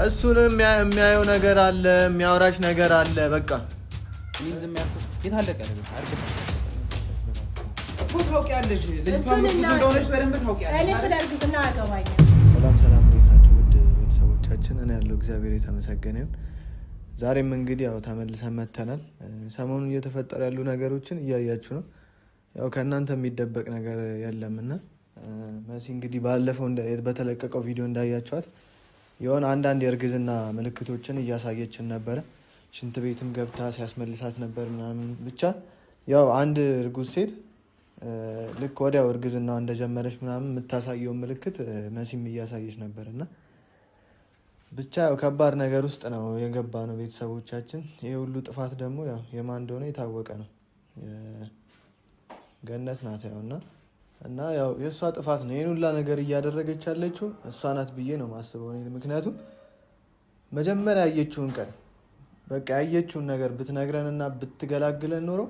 እሱንም የሚያየው ነገር አለ የሚያወራሽ ነገር አለ በቃ እኔ ዝም ያልኩት የታለቀ ነገር አርግጥ እኮ ታውቂያለሽ ለዚህ ብዙ እንደሆነሽ በደንብ ታውቂያለሽ እኔ ስለርግዝና አገባኝ ሰላም እንዴት ናችሁ ውድ ቤተሰቦቻችን እኔ ያለው እግዚአብሔር የተመሰገነ ይሁን ዛሬም እንግዲህ ያው ተመልሰን መተናል ሰሞኑን እየተፈጠሩ ያሉ ነገሮችን እያያችሁ ነው ያው ከእናንተ የሚደበቅ ነገር የለምና መሲ እንግዲህ ባለፈው በተለቀቀው ቪዲዮ እንዳያችኋት የሆነ አንዳንድ የእርግዝና ምልክቶችን እያሳየችን ነበረ ሽንት ቤትም ገብታ ሲያስመልሳት ነበር ምናምን ብቻ ያው አንድ እርጉዝ ሴት ልክ ወዲያው እርግዝናዋ እንደጀመረች ምናምን የምታሳየው ምልክት መሲም እያሳየች ነበርና ብቻ ያው ከባድ ነገር ውስጥ ነው የገባ ነው ቤተሰቦቻችን ይሄ ሁሉ ጥፋት ደግሞ ያው የማን እንደሆነ የታወቀ ነው ገነት ናት ያውና እና ያው የሷ ጥፋት ነው ይሄን ሁሉ ነገር እያደረገች ያለችው እሷ ናት ብዬ ነው ማስበው እኔ ምክንያቱም መጀመሪያ ያየችውን ቀን በቃ ያየችውን ነገር ብትነግረንና ብትገላግለን ኖሮ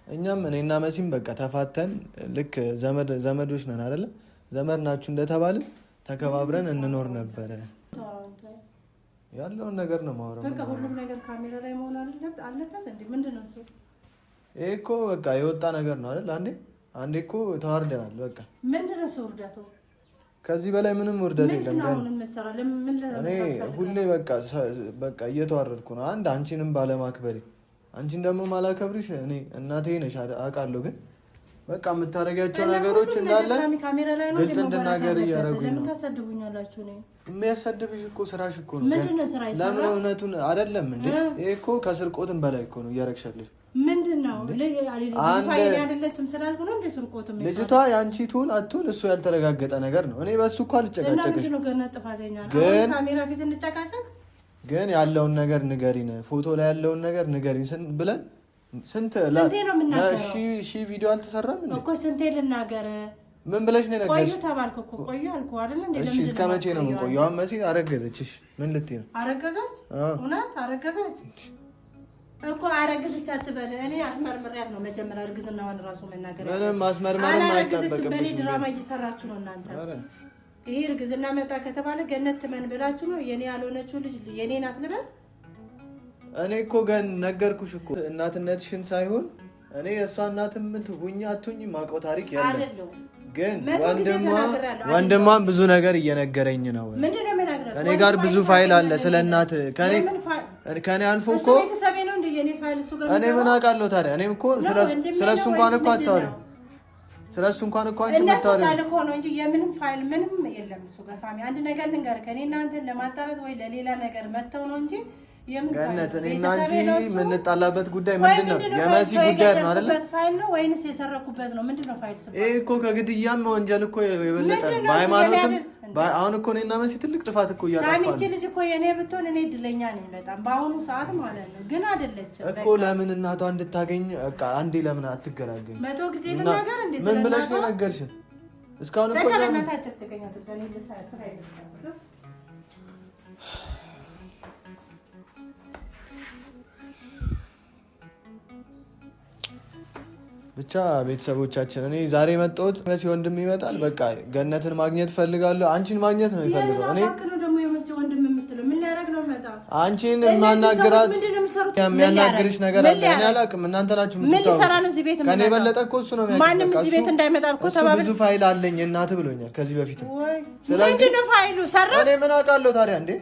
እኛም እኔና መሲም በቃ ተፋተን ልክ ዘመዶች ነን አይደለ ዘመድ ናችሁ እንደተባልን ተከባብረን እንኖር ነበር ያለውን ነገር ነው ማውራው በቃ ሁሉም ነገር ካሜራ ላይ መሆን አለበት እንዴ ምንድነው እሱ ይሄ እኮ በቃ የወጣ ነገር ነው አይደል አንዴ እኮ ተዋርደናል በቃ ምንድነው እሱ ውርደቱ ከዚህ በላይ ምንም ውርደት የለም እኔ ሁሌ በቃ እየተዋረድኩ ነው አንቺንም ባለማክበሬ አንቺን ደግሞ ማላከብርሽ እኔ እናቴ ነሽ አውቃለሁ ግን በቃ የምታረጋቸው ነገሮች እንዳለ ግልጽ እንድናገር እያደረጉኝ ነው ታሰድቡኛላችሁ ነው የሚያሰድብሽ እኮ ስራሽ እኮ ነው ምንድነው ስራሽ ለምን እውነቱን አይደለም እንዴ ይሄ እኮ ከስርቆትም በላይ እኮ ነው እያረግሻለሽ ምንድነው ልጅቷ የኔ አይደለችም ስላልኩ ነው እንደ ስርቆትም ልጅቷ ያንቺ ትሁን አትሁን እሱ ያልተረጋገጠ ነገር ነው እኔ በሱ እኮ አልጨቃጨቅሽ ነው ገና ጥፋተኛ ነው ካሜራ ፊት እንጨቃጨቅ ግን ያለውን ነገር ንገሪን ፎቶ ላይ ያለውን ነገር ንገሪን ብለን ስንቴ ነው የምናገረው እሺ ቪዲዮ አልተሰራም እንዴ እኮ ስንቴ ልናገር ምን ብለሽ ነው ነገርሽ ቆዩ ተባልኩ እኮ ቆዩ አልኩ አይደል እንዴ እሺ እስከ መቼ ነው የምንቆየው አሁን መሲ አረገዘች እሺ ምን ልትይ ነው አረገዘች እውነት አረገዘች እኮ አረገዘች አትበል እኔ አስመርምሪያት ነው መጀመሪያ እርግዝናዋን ራሱ መናገር ምንም አስመርመርም አይጠበቅም በኔ ድራማ እየሰራችሁ ነው እናንተ ይሄ እርግዝና መጣ ከተባለ ገነት ትመን ብላችሁ ነው የኔ ያልሆነችው ልጅ የኔ ናት ልበል እኔ እኮ ገን ነገርኩሽ እኮ እናትነትሽን ሳይሆን እኔ የሷ እናትም ትሁኛ አትሁኝ ማውቀው ታሪክ ያለ አይደለም ግን ወንድሟን ብዙ ነገር እየነገረኝ ነው ምንድነው የምነግረው እኔ ጋር ብዙ ፋይል አለ ስለናት ከኔ አልፎ እኮ ቤተሰቤ ነው እንደ የኔ ፋይል እሱ ጋር እኔ ምን አውቃለሁ ታዲያ እኔም እኮ ስለሱ እንኳን እኮ አታወሪም ስለሱ እንኳን እኮ አንቺ መታወሪ ነው እኮ ነው እንጂ የምንም ፋይል ምንም የለም እሱ ጋር ሳሚ አንድ ነገር ልንገርህ ከኔ እናንተን ለማጣላት ወይ ለሌላ ነገር መተው ነው እንጂ ገነት እኔና አንቺ የምንጣላበት ጉዳይ ምንድነው የመሲ ጉዳይ ነው አይደል ፋይል ነው ወይንስ የሰረኩበት ነው ምንድነው ፋይል ስም ይሄ እኮ ከግድያም ወንጀል እኮ የበለጠ በሃይማኖትም አሁን እኮ እኔና መሲ ትልቅ ጥፋት እኮ እያጠፋን ሳሚ እቺ ልጅ እኮ የኔ ብትሆን እኔ እድለኛ ነኝ በጣም በአሁኑ ሰዓት ማለት ነው ግን አይደለችም እኮ ለምን እናቷ እንድታገኝ በቃ አንዴ ለምን አትገላገኝ መቶ ጊዜ ልናገር እንዴ ምን ብለሽ ነው ነገርሽን እስካሁን እኮ በቃ እናታችን ትገኛለች እኔ ልሳስራ አይደለም ብቻ ቤተሰቦቻችን እኔ ዛሬ መጣሁት መሲ ወንድም ይመጣል በቃ ገነትን ማግኘት ፈልጋለሁ አንቺን ማግኘት ነው ይፈልጋው እኔ ደግሞ የመሲ ወንድም የምትለው ምን ሊያደርግ ነው መጣ አንቺን ማናገራት የሚያናግርሽ ነገር አለ እኔ አላውቅም እናንተ ናችሁ ምን ሊሰራ ነው እዚህ ቤት ከኔ በለጠ እኮ እሱ ነው የሚያውቀው ማንም እዚህ ቤት እንዳይመጣ እኮ ተባብሎ ብዙ ፋይል አለኝ እናት ብሎኛል ከዚህ በፊት ምንድነው ፋይሉ ሰራ እኔ ምን አውቃለሁ ታዲያ እንዴ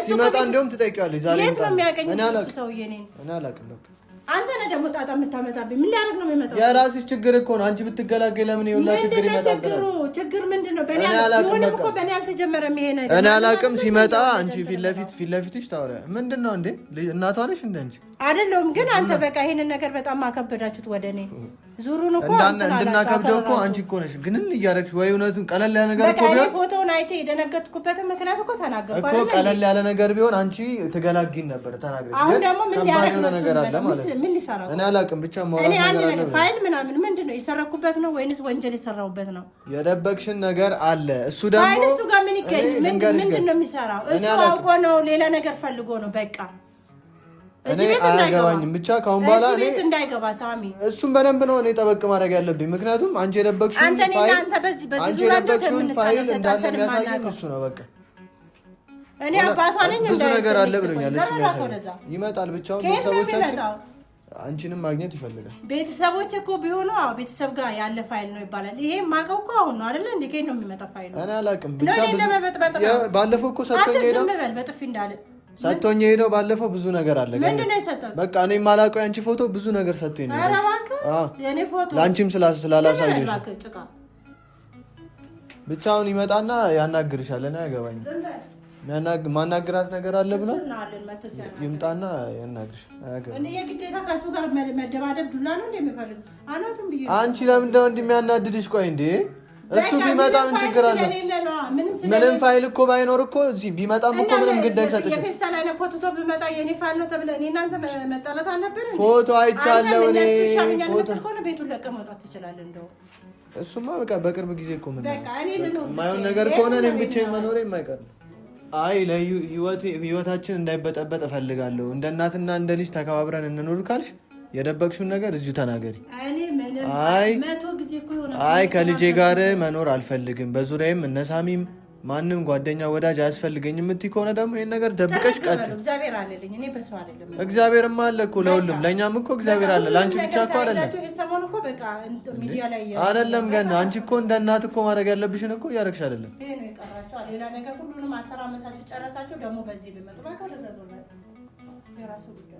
ሲመጣ እንደውም ትጠይቂዋለሽ ዛሬ የት ነው የሚያገኘው እሱ ሰውዬ እኔ አላውቅም በቃ አንተ ነህ ደግሞ ጣጣ የምታመጣብኝ ምን ሊያደርግ ነው የሚመጣው የራስሽ ችግር እኮ ነው አንቺ ብትገላገይ ለምን ይውላ ችግር ይመጣብናል ችግር ምንድነው በእኔ አላውቅም እኮ በእኔ አልተጀመረም ይሄ ነገር እኔ አላውቅም ሲመጣ አንቺ ፊት ለፊትሽ ታወራ ምንድነው እንዴ እናቷ ነሽ እንደ አንቺ አይደለም ግን አንተ በቃ ይሄንን ነገር በጣም ማከበዳችሁት ወደኔ ዙሩን እኮ እንድናከብደው እኮ አንቺ እኮ ነሽ ግን እያደረግሽ ወይ እውነቱን ቀለል ያለ ነገር እኮ ቢሆን ፎቶውን አይቼ የደነገጥኩበትን ምክንያት እኮ ተናገርኩ እኮ ቀለል ያለ ነገር ቢሆን አንቺ ትገላጊን ነበር ተናግረሽ አሁን ደግሞ ምን ያደርግ ነው ነገር አለ ማለት ምን ሊሰራ እኔ አላውቅም ብቻ ማውራት ነገር አለ ፋይል ምናምን ምንድነው የሰረኩበት ነው ወይንስ ወንጀል የሰራሁበት ነው የደበቅሽን ነገር አለ እሱ ደግሞ ፋይል እሱ ጋር ምን ይገኝ ምንድነው የሚሰራው እሱ አውቆ ነው ሌላ ነገር ፈልጎ ነው በቃ እኔ አያገባኝም ብቻ ካሁን በኋላ እኔ እንዳይገባ ሳሚ እሱን በደንብ ነው እኔ ጠበቅ ማድረግ ያለብኝ ምክንያቱም አንቺ የደበቅሽውን ፋይል እንዳለ የሚያሳየኝ እሱ ነው በቃ እኔ አባቷ ነኝ ብዙ ነገር አለ ብሎኛል። እሱ ይመጣል ብቻውን ቤተሰቦቻችን አንቺንም ማግኘት ይፈልጋል። ቤተሰቦች እኮ ቢሆኑ ቤተሰብ ጋር ያለ ፋይል ነው ይባላል። ይሄ ማቀው እኮ አሁን ነው አይደል? እንዴ ከየት ነው የሚመጣው ፋይል? እኔ አላውቅም። ብቻ ባለፈው እኮ ሰጥቶኝ ሄደው በጥፊ እንዳለ ሰጥቶኝ ሄደው ባለፈው ብዙ ነገር አለ። ምንድን ነው የሰጠው? በቃ እኔ የማላውቀው ያንቺ ፎቶ ብዙ ነገር ሰጥቶኝ ነው። ኧረ እባክህ የኔ ፎቶ ለአንቺም ስላላሳየሽ ብቻውን ይመጣና ያናግርሻል። እኔ አያገባኝም። ማናግራት ነገር አለ ብሎ ይምጣና ያናግርሽ። እኔ የግዴታ ከሱ ጋር መደባደብ ዱላ ነው የሚፈልግ አናቱም ብዬ አንቺ ለምን እንደው እንደሚያናድድሽ? ቆይ እንዴ እሱ ቢመጣ ምን ችግር አለ? ምንም ፋይል እኮ ባይኖር እኮ እዚህ ቢመጣም እኮ ምንም ግድ አይሰጥሽም። የፌስታል አይነት ፎቶ ቢመጣ የኔ ፋይል ነው ተብለ እኔ እናንተ መጣላት አለብን። ፎቶ አይቻለሁ እኔ ፎቶ እኮ ነው ቤቱን ለቀህ መውጣት ትችላለህ። እንደው እሱማ በቃ በቅርብ ጊዜ እኮ ምን የማይሆን ነገር ከሆነ እኔም ብቻዬን መኖሬ የማይቀር ነው። አይ ህይወታችን እንዳይበጠበጥ እፈልጋለሁ። እንደ እናትና እንደ ልጅ ተከባብረን እንኖር ካልሽ የደበቅሽውን ነገር እዚሁ ተናገሪ። አይ ከልጄ ጋር መኖር አልፈልግም፣ በዙሪያዬም እነሳሚም ማንም ጓደኛ ወዳጅ አያስፈልገኝም የምትይ ከሆነ ደግሞ ይሄን ነገር ደብቀሽ ቀጥይ። እግዚአብሔር አለልኝ እኔ በሰው አይደለም። እግዚአብሔርም አለ እኮ ለሁሉም፣ ለእኛም እኮ እግዚአብሔር አለ። ለአንቺ ብቻ እኮ አይደለም አይደለም። ግን አንቺ እኮ እንደ እናት እኮ ማድረግ ያለብሽን እኮ እያደረግሽ አይደለም። ይሄ ነው የቀራቸው። ሌላ ነገር ሁሉንም አተራመሳችሁ ጨረሳችሁ። ደግሞ በዚህ ቢመጡ በቃ ለዛዘው ላይ የራሱ ጉዳይ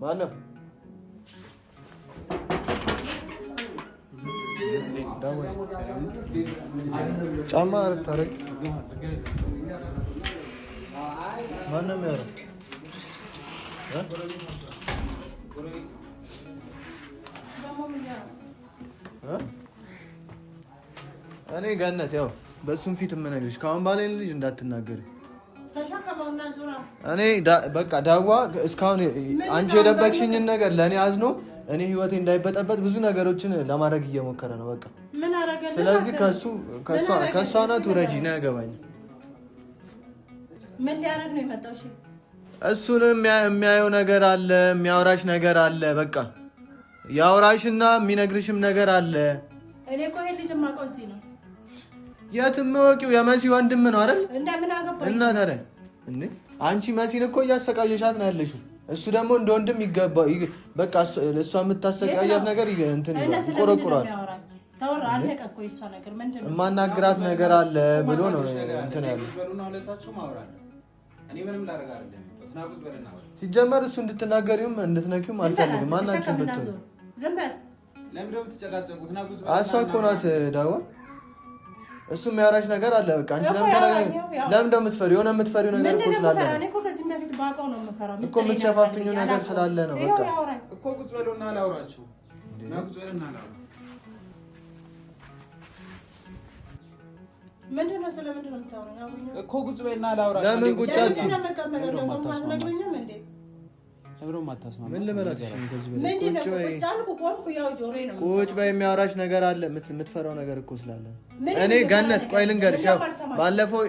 ማነው? ጫማ ታረቅ። ማነው የሚያወራው? እኔ ገነት ያው በእሱም ፊት የምነግርሽ ከአሁን በኋላ ልጅ እንዳትናገሪ። እኔ በቃ ዳዋ እስካሁን አንቺ የደበቅሽኝን ነገር ለእኔ አዝኖ እኔ ህይወቴ እንዳይበጠበጥ ብዙ ነገሮችን ለማድረግ እየሞከረ ነው። በቃ ስለዚህ ከእሷ ናት ውረጂ ነው ያገባኝ። ምን ሊያደርግ ነው የመጣው? እሱንም የሚያየው ነገር አለ፣ የሚያወራሽ ነገር አለ። በቃ ያወራሽና የሚነግርሽም ነገር አለ። እኔ እኮ ይሄን ልጅ የማውቀው እዚህ ነው። የትም ወቂው የመሲ ወንድም ነው አይደል? እንደምን አገባኝ እና ታዲያ እንዴ አንቺ መሲን እኮ እያሰቃየሻት ነው ያለሽው። እሱ ደግሞ እንደ ወንድም ይገባ በቃ እሷ የምታሰቃያት ነገር እንትን ይቆረቁራል። ተወራ አለቀ እኮ የእሷ ነገር ምንድን ነው? የማናግራት ነገር አለ ብሎ ነው እንትን ያለው። ሲጀመር እሱ እንድትናገሪውም እንድትነኪውም አልፈልግም። ማናችሁም ብትሆን እሷ እኮ ናት ዳዋ። እሱ የሚያወራሽ ነገር አለ። በቃ አንቺ ለምን እንደምትፈሪው የሆነ የምትፈሪው ነገር እኮ ስላለ ነው እኮ የምትሸፋፍኝው ነገር ስላለ ነው። በቃ እኮ ቁጭ በሉና ላውራችሁ እና ቁጭ በሉና ላውራ። ምንድነው? ስለምንድነው የምታወራው? እኮ ቁጭ በልና ላውራ። ለምን ቁጭ አትይ? ቁጭ በይ። የሚያወራሽ ነገር አለ። የምትፈራው ነገር እኮ ስላለ እኔ ገነት ቆይ ልንገርሽ። ያው ባለፈው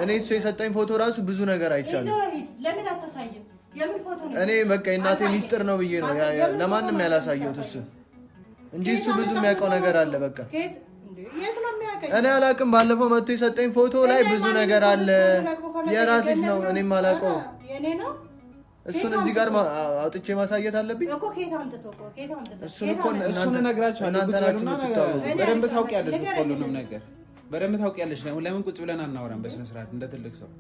እኔ እሱ የሰጠኝ ፎቶ ራሱ ብዙ ነገር አይቻልም። እኔ በቃ የእናቴ ሚስጥር ነው ብዬ ነው ለማንም ያላሳየሁት እሱ እንጂ እሱ ብዙ የሚያውቀው ነገር አለ። በቃ እኔ አላውቅም። ባለፈው መጥቶ የሰጠኝ ፎቶ ላይ ብዙ ነገር አለ። የራስሽ ነው፣ እኔም አላውቀው። እሱን እዚህ ጋር አውጥቼ ማሳየት አለብኝ እኮ። እሱን እኮ እናንተ ነግራችኋለሁ። በደንብ ታውቂያለሽ እኮ ሁሉንም ነገር በደንብ ታውቂያለሽ። ለምን ቁጭ ብለን አናወራም? በስነ ስርዓት እንደ ትልቅ ሰው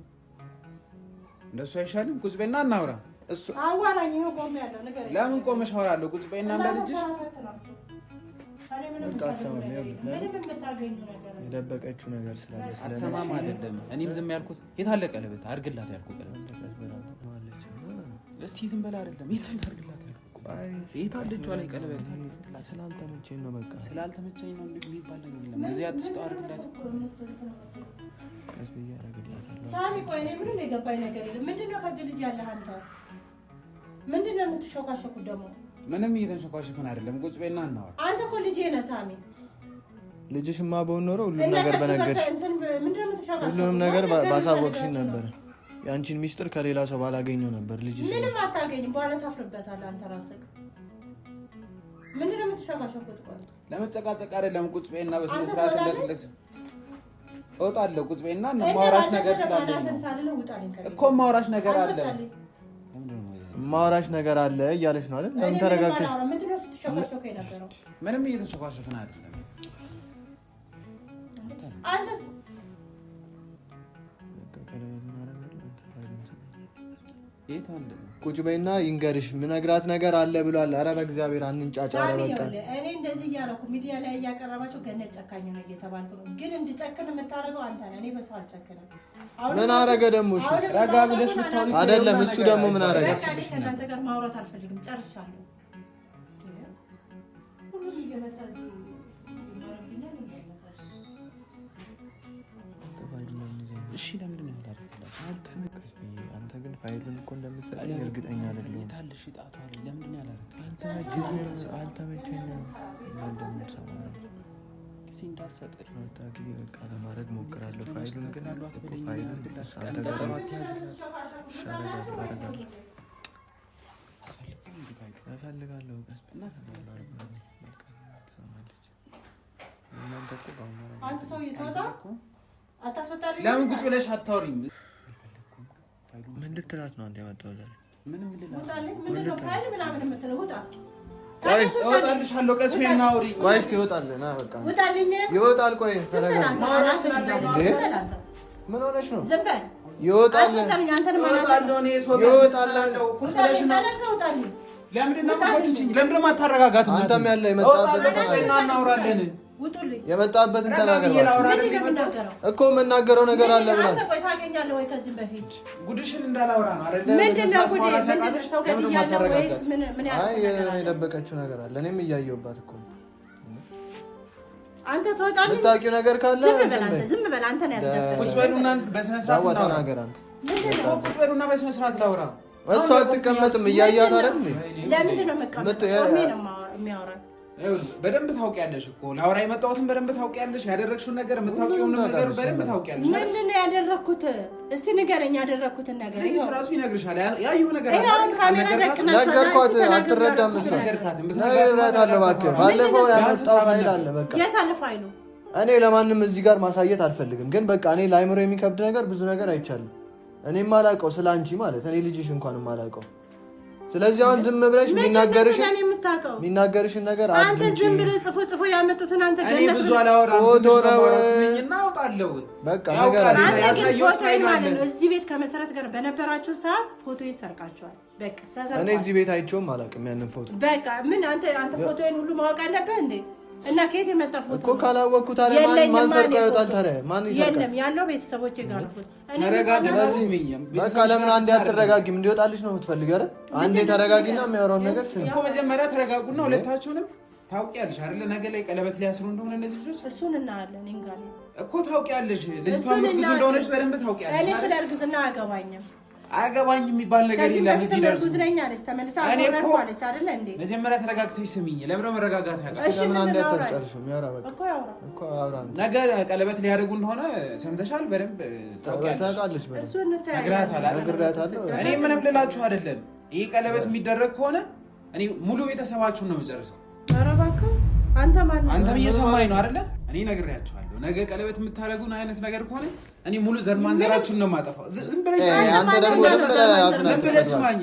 እንደሱ አይሻልም? ቁጭ በይና እናውራ። እሱ አዋራኝ ነው ቆም ያለው ነገር ለምን ቆመሽ አወራለሁ? ቁጭ በይና እንደ ልጅሽ የደበቀችው ነገር ስላለ አትሰማም አይደለም። እኔም ዝም ያልኩት የት አለ ቀለበት አድርግላት ያልኩት ቀለበት እስቲ ዝም በላ አይደለም። የት አለ አድርግላት ያልኩት የት አለችው ላይ ቀለበት ስላልተመቸኝ ነው። በቃ ስላልተመቸኝ ነው የሚባል ነገር የለም። እዚህ አትስጠው አድርግላት። ቀስ ብዬ አደርግላታለሁ። ሳሚ ቆይ እኔ ምንም የገባኝ ነገር የለም። ምንድነው ከዚህ ልጅ ያለህ አንተ? ምንድነው የምትሾካሾኩት ደግሞ? ምንም እየተንሸኳሸክን አይደለም። ቁጭ በይና እናወራ። አንተ እኮ ልጄ ነህ ሳሚ። ልጅሽማ በሆን ኖሮ ሁሉንም ነገር በነገርሽ፣ ሁሉንም ነገር ባሳወቅሽኝ ነበር። የአንቺን ሚስጥር ከሌላ ሰው ባላገኘው ነበር። ልጅሽ ምንም አታገኝም። በኋላ ታፍርበታለህ አንተ ራስህ። ምንድነው የምትሸማሸኩት? ቆይ ለመጨቃጨቅ አይደለም። ቁጭ በይና በስነ ስርዓት እንደትልክስ እወጣለሁ። ቁጭ በይና ማውራሽ ነገር ስላለኝ እኮ ማውራሽ ነገር አለ። ማውራሽ ነገር አለ እያለች ነው አይደል? ለምን ተረጋግተሽ? ምንድነው ስትሸማሸኩ የነበረው? ምንም እየተሸኳሸክን አይደለም። አንተስ ቁጭ በይና ይንገርሽ ምነግራት ነገር አለ ብሏል። ኧረ በእግዚአብሔር አንንጫጫ። ኧረ በቃ እኔ እንደዚህ እያደረኩ ሚዲያ ላይ እያቀረባቸው ገነት ጨካኝ ነው እየተባልኩ ነው። ግን እንድጨክን የምታደርገው አንተ ነህ። እኔ በሰው አልጨክንም። ምን አረገ ደግሞ? እሺ ረጋ ብለሽ ብታወሪ አይደለም። እሱ ደግሞ ምን አረገ? ከእናንተ ጋር ማውራት አልፈልግም። ጨርሻለሁ። ሁሉም እየመጣ እሺ ለምንድን ነው ያላደረግላት? አንተ ግን ፋይሉን እኮ እንደምትሰጠኝ እርግጠኛ አይደለሁም። ታልሽ ጣቷ ላይ ለምንድን ነው ያላደረግላት? አንተ ጊዜ አልተመቸኝም። ጊዜ እንዳትሰጠች ታዲያ በቃ ለማድረግ ሞክራለሁ። ፋይሉን ግን አሏት ብለኝ ፋይሉን አንተ ጋር ያዝላት አደርጋለሁ። እፈልጋለሁ አንተ ሰው ይተዋታ አታስወጣልኝ። ለምን ቁጭ ብለሽ አታወሪም? ምን ልትላት ነው አንተ ያመጣው ዛሬ? ምንም ልላት ምን ነው ፋይል ምናምን የምትለው? ውጣ እወጣልሻለሁ። ቀስ ብዬሽ እናውሪ። ቆይ እስኪ ይወጣል። ና በቃ ውጣልኝ። ይወጣል። ቆይ ተረጋጋ። ምን ሆነሽ ነው? ዝም በል። ይወጣል። አስወጣልኝ። አንተንም እወጣለሁ። እኔ ሰው ይወጣል። ውጣልኝ። ለምንድን ነው የምትቆጪኝ? ለምንድን ነው የማታረጋጋት? አንተም ያለ የመጣበትን ተናገር። እናውራለን። ውጡልኝ። የመጣበትን ተናገር እኮ የምናገረው ነገር አለ ብላ አንተ ቆይ ታገኛለህ ወይ? ከዚህ በፊት ጉድሽን እንዳላወራ ነው አይደል? ምንድነው ጉድ? ምንድነው ሰው ጋር ያለው ወይስ ምን አይ የደበቀችው ነገር አለ። እኔም እያየሁባት እኮ አንተ ትወጣለህ። የምታውቂው ነገር ካለ ዝም በል። አንተ ነው ያስደፈረው። ቁጭ በሉና በስነ ስርዓት ተናገር። አንተ ቁጭ በሉና በስነ ስርዓት ላውራ። እሷ አትቀመጥም። እያያት አይደል? ለምንድን ነው መቀመጥ? ቆሜ ነው የሚያወራው። በደንብ ታውቂያለሽ እኮ ላውራ የመጣሁትን በደንብ ታውቂያለሽ። ያደረግሽውን ነገር የምታውቂውን ነገር በደንብ ታውቂያለሽ። ምንድን ነው ያደረኩት? እስቲ ንገረኝ። ያደረኩትን ነገር እሱ ራሱ ይነግርሻል። ያየው ነገር አለ። ነገርኳት። አትረዳም። እሷ ነግሬያታለሁ። እባክህ ባለፈው ያመጣው ፋይል አለ። በቃ የት አለ ፋይሉ? እኔ ለማንም እዚህ ጋር ማሳየት አልፈልግም፣ ግን በቃ እኔ ለአይምሮ የሚከብድ ነገር ብዙ ነገር አይቻልም። እኔ የማላውቀው ስለ አንቺ ማለት እኔ ልጅሽ እንኳን የማላውቀው። ስለዚህ አሁን ዝም ብለሽ የሚናገርሽን ነገር አንተ ዝም ብለህ ጽፎ ያመጡትን አንተ ገነት ብዙ አላወራም። ፎቶ ነው እናውጣለሁ። በቃ ነገር አለ። ፎቶ ማለት ነው። እዚህ ቤት ከመሰረት ጋር በነበራችሁ ሰዓት ፎቶ ይሰርቃቸዋል። በቃ እኔ እዚህ ቤት አይቼውም አላውቅም ያንን ፎቶ። በቃ ምን አንተ ፎቶዬን ሁሉ ማወቅ አለብህ እንዴ? እና ከየት የመጣ ፎቶ እኮ ካላወቅኩት ታዲያ ማን ሰርቆ ያወጣል? ታዲያ ማን ይሰርቃል? የለም ያለው ቤተሰቦቼ ጋር ነው ፎቶ። በቃ ለምን አንዴ አትረጋጊም? እንዲወጣልሽ ነው የምትፈልጊው አይደል? አንዴ ተረጋጊና የሚያወራውን ነገር ስሚ እኮ መጀመሪያ ተረጋጉና ሁለታችሁንም ታውቂያለሽ አይደል? ነገ ላይ ቀለበት ሊያስሩ እንደሆነ እነዚህ ልጆች እሱን እናያለን። እንጋለ እኮ ታውቂያለሽ። ልጅቷ ብዙ እንደሆነች በደንብ ታውቂያለሽ። እኔ ስለ እርግዝና አያገባኝም። አያገባኝ የሚባል ነገር የለም። እዚህ ደርሱ ተመልሳ አወራለች አይደል እንዴ? መጀመሪያ ተረጋግተሽ ስሚኝ። ለምን መረጋጋት ያቃተሽ? እሺ ለምን አንዴ አታስጨርሽም? ያወራ በቃ እኮ ያወራ። ነገ ቀለበት ሊያደርጉ እንደሆነ ሰምተሻል? በደንብ ታውቂያለሽ። ነግሬያታለሁ። እኔ ምንም ልላችሁ አይደለም። ይሄ ቀለበት የሚደረግ ከሆነ እኔ ሙሉ ቤተሰባችሁን ነው የምጨርሰው። ኧረ እባክህ አንተም እየሰማኝ ነው አይደለ? እኔ ነግሬያችኋለሁ። ነገ ቀለበት የምታደርጉን አይነት ነገር ከሆነ እኔ ሙሉ ዘር ማንዘራችሁን ነው የማጠፋው። ዝም ብለሽ ስማኝ።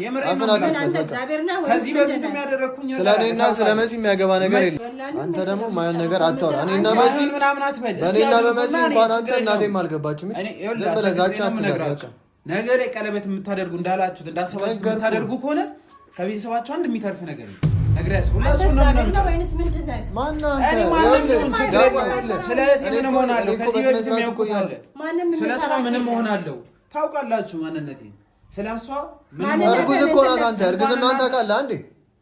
ከዚህ በፊት የሚያደረግኩኝ ስለእኔና ስለ መሲ የሚያገባ ነገር የለም። አንተ ደግሞ ማየን ነገር አታውራ። እኔና መሲ ምናምን አትበል። በእኔና በመሲ እንኳን አንተ እናቴም አልገባችም። ዝም ብለህ ዛቻ አትነግራቸው። ነገ ላይ ቀለበት የምታደርጉ እንዳላችሁት እንዳሰባችሁት የምታደርጉ ከሆነ ከቤተሰባችሁ አንድ የሚተርፍ ነገር ነው። ነግሬያችሁ ሁላችሁ ነው ምናምን ወይንስ ምንድነው? ማንንም ስለዚህ ምን ሆናለሁ? ከዚህ በፊት የሚያውቁት አለ። ስለሷ ምንም ሆናለሁ። ታውቃላችሁ ማንነቴን። ስለሷ ምንም እርጉዝ እኮ ናት። አንተ እርግዝናን ታውቃለህ እንዴ?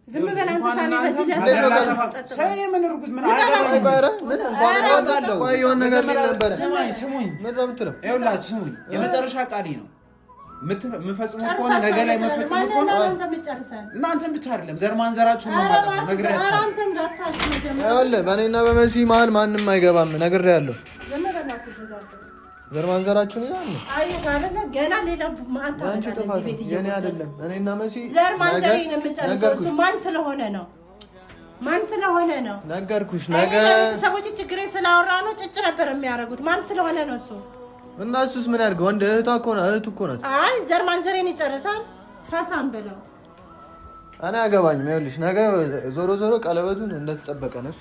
ዝም ብለህ አንተ ሳሚ በዚህ ምን እርጉዝ ምን አያገባኝም። ምን እንኳን አውቃለሁ። ቆይ የሆነ ነገር ሊል ነበር። ስሙኝ ምን ነው የምትለው? ይኸውላችሁ ስሙኝ፣ የመጨረሻ ቃሌ ነው። የምፈጽሙት ከሆነ ነገ ላይ የምፈጽሙት ከሆነ እናንተን ብቻ አይደለም ዘር ማንዘራችሁን ነው ማለት ነው። ነግሬያለሁ። በእኔና በመሲ መሀል ማንም አይገባም። ነግሬያለሁ። ዘር ማንዘራችሁን ይላል። ገና ሌላ አንቺ ጥፋት የኔ አይደለም። እኔና መሲ ዘር ማንዘሬን የምጨርሰው እሱ ማን ስለሆነ ነው? ማን ስለሆነ ነው? ነገርኩሽ። ነገ ሰዎች ችግሬ ስላወራ ነው ጭጭ ነበር የሚያደርጉት። ማን ስለሆነ ነው እሱ? እና እሱስ ምን ያድርገው? ወንድ እህቷ እኮ ነው፣ እህቱ እኮ ናት። አይ ዘር ማንዘሬን ይጨርሳል። ፈሳም ብለው እኔ አገባኝም። ይኸውልሽ ነገ ዞሮ ዞሮ ቀለበቱን እንደተጠበቀ ነሽ።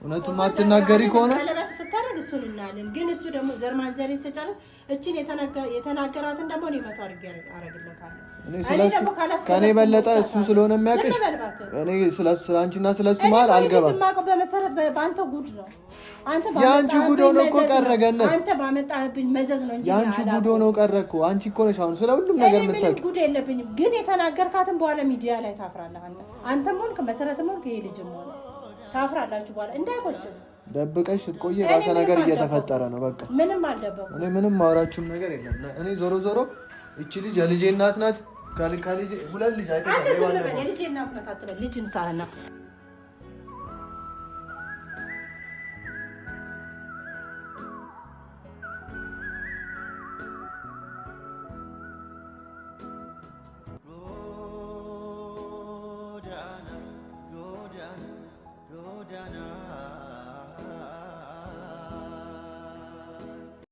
እውነቱን ማትናገሪ ከሆነ ቀለበት ስታደርግ እሱን እናያለን። ግን እሱ ደግሞ ዘር ማንዘሬን ስጨርስ እቺን የተናገራትን ደግሞ እኔ ፈቶ አረግለታለሁ። ከእኔ በለጠ እሱ ስለሆነ የሚያውቅሽ እኔ ስለ አንቺና ስለ እሱ መሀል አልገባም። በመሰረት በአንተ ጉድ ነው። የአንቺ ጉድ ሆኖ እኮ ቀረ ገነት። አንተ ባመጣህብኝ መዘዝ ነው እንጂ የአንቺ ጉድ ሆኖ ቀረ እኮ። አንቺ እኮ ነሽ አሁን ስለ ሁሉም ነገር የምታውቂው። ጉድ የለብኝም፣ ግን የተናገርካትን በኋላ ሚዲያ ላይ ታፍራለህ። አንተም ሆንክ መሰረትም ሆንክ ይሄ ልጅም ሆነ ታፍራላችሁ። በኋላ እንዳይቆጭም ደብቀሽ ስትቆይ የራሰ ነገር እየተፈጠረ ነው። በቃ ምንም አልደበኩም። እኔ ምንም ማውራችሁም ነገር የለም። እኔ ዞሮ ዞሮ እቺ ልጅ የልጄ እናት ናት። ከልጅ ሁለት ልጅ አይተሽ አንተ ስለበለ የልጄ እናት ናት አትበል። ልጅ እንሳና